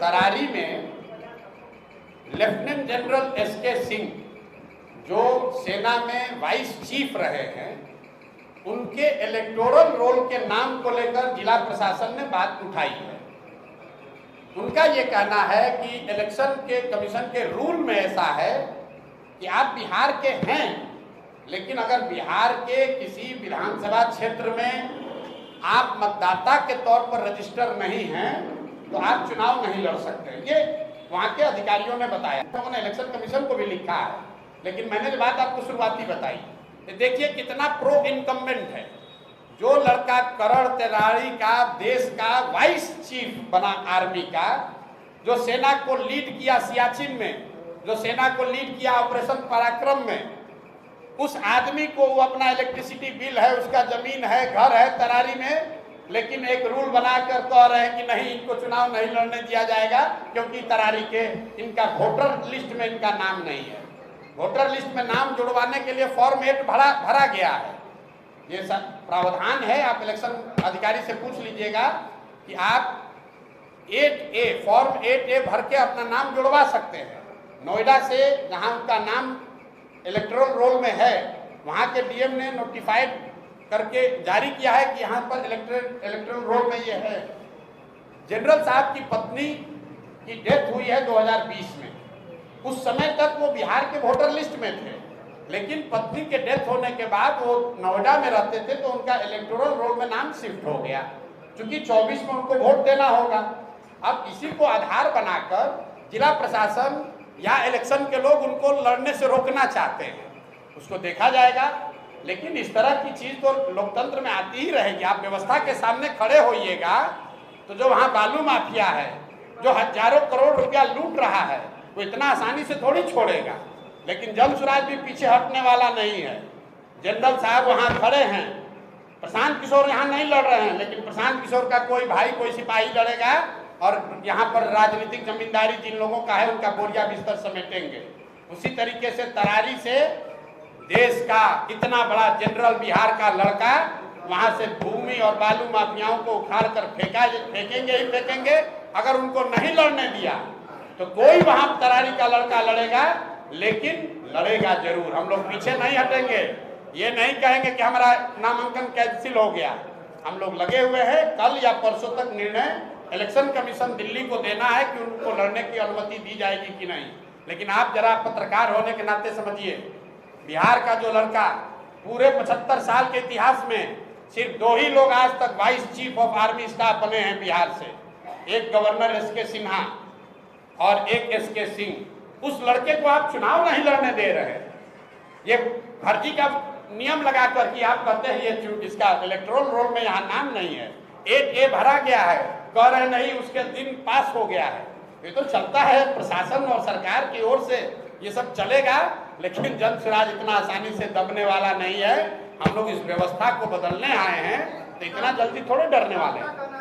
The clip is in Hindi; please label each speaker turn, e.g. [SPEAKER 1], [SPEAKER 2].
[SPEAKER 1] तरारी में लेफ्टिनेंट जनरल एसके सिंह जो सेना में वाइस चीफ रहे हैं, उनके इलेक्टोरल रोल के नाम को लेकर जिला प्रशासन ने बात उठाई है। उनका ये कहना है कि इलेक्शन के कमीशन के रूल में ऐसा है कि आप बिहार के हैं, लेकिन अगर बिहार के किसी विधानसभा क्षेत्र में आप मतदाता के तौर पर रजिस्टर नहीं हैं तो आप चुनाव नहीं लड़ सकते। ये वहाँ के अधिकारियों ने बताया। उन्होंने इलेक्शन कमीशन को भी लिखा है, लेकिन मैंने जो बात आपको शुरुआती बताई, देखिए कितना प्रो इनकम्बेंट है। जो लड़का करण तरारी का देश का वाइस चीफ बना आर्मी का, जो सेना को लीड किया सियाचिन में, जो सेना को लीड किया ऑपरेशन पराक्रम में, उस आदमी को वो अपना इलेक्ट्रिसिटी बिल है, उसका जमीन है, घर है तरारी में, लेकिन एक रूल बनाकर कह रहे हैं कि नहीं, इनको चुनाव नहीं लड़ने दिया जाएगा क्योंकि तरारी के इनका वोटर लिस्ट में इनका नाम नहीं है। वोटर लिस्ट में नाम जुड़वाने के लिए फॉर्म 8 भरा गया है। ये सब प्रावधान है, आप इलेक्शन अधिकारी से पूछ लीजिएगा कि आप 8A फॉर्म 8A भर के अपना नाम जुड़वा सकते हैं। नोएडा से जहां उनका नाम इलेक्टोरल रोल में है, वहां के डीएम ने नोटिफाइड करके जारी किया है कि यहाँ पर इलेक्टोरल रोल में ये है। जनरल साहब की पत्नी की डेथ हुई है 2020 में। उस समय तक वो बिहार के वोटर लिस्ट में थे, लेकिन पत्नी के डेथ होने के बाद वो नोएडा में रहते थे तो उनका इलेक्टोरल रोल में नाम शिफ्ट हो गया, क्योंकि 24 में उनको वोट देना होगा। अब इसी को आधार बनाकर जिला प्रशासन या इलेक्शन के लोग उनको लड़ने से रोकना चाहते हैं। उसको देखा जाएगा, लेकिन इस तरह की चीज तो लोकतंत्र में आती ही रहेगी। आप व्यवस्था के सामने खड़े होइएगा तो जो वहाँ बालू माफिया है, जो हजारों करोड़ रुपया लूट रहा है, वो इतना आसानी से थोड़ी छोड़ेगा। लेकिन जन स्वराज भी पीछे हटने वाला नहीं है। जनरल साहब वहाँ खड़े हैं, प्रशांत किशोर यहाँ नहीं लड़ रहे हैं, लेकिन प्रशांत किशोर का कोई भाई, कोई सिपाही लड़ेगा और यहाँ पर राजनीतिक जमींदारी जिन लोगों का है उनका बोरिया बिस्तर समेटेंगे। उसी तरीके से तरारी से देश का इतना बड़ा जनरल बिहार का लड़का वहां से भूमि और बालू माफियाओं को उखाड़ कर फेंकेंगे ही फेंकेंगे। अगर उनको नहीं लड़ने दिया तो कोई वहां तरारी का लड़का लड़ेगा, लेकिन लड़ेगा जरूर। हम लोग पीछे नहीं हटेंगे। ये नहीं कहेंगे कि हमारा नामांकन कैंसिल हो गया। हम लोग लगे हुए हैं। कल या परसों तक निर्णय इलेक्शन कमीशन दिल्ली को देना है कि उनको लड़ने की अनुमति दी जाएगी कि नहीं। लेकिन आप जरा पत्रकार होने के नाते समझिए, बिहार का जो लड़का पूरे 75 साल के इतिहास में सिर्फ 2 ही लोग आज तक vice chief of army staff बने हैं बिहार से, एक गवर्नर एसके सिन्हा और एक एसके सिंह। उस लड़के को आप चुनाव नहीं लड़ने दे रहे हैं। ये फर्जी का नियम लगाकर कि आप कहते हैं ये इसका इलेक्टोरल रोल में यहाँ नाम नहीं है, 8A भरा गया है, कह रहे नहीं उसके दिन पास हो गया है। ये तो चलता है, प्रशासन और सरकार की ओर से ये सब चलेगा, लेकिन जन स्वराज इतना आसानी से दबने वाला नहीं है। हम लोग इस व्यवस्था को बदलने आए हैं, तो इतना जल्दी थोड़े डरने वाले हैं।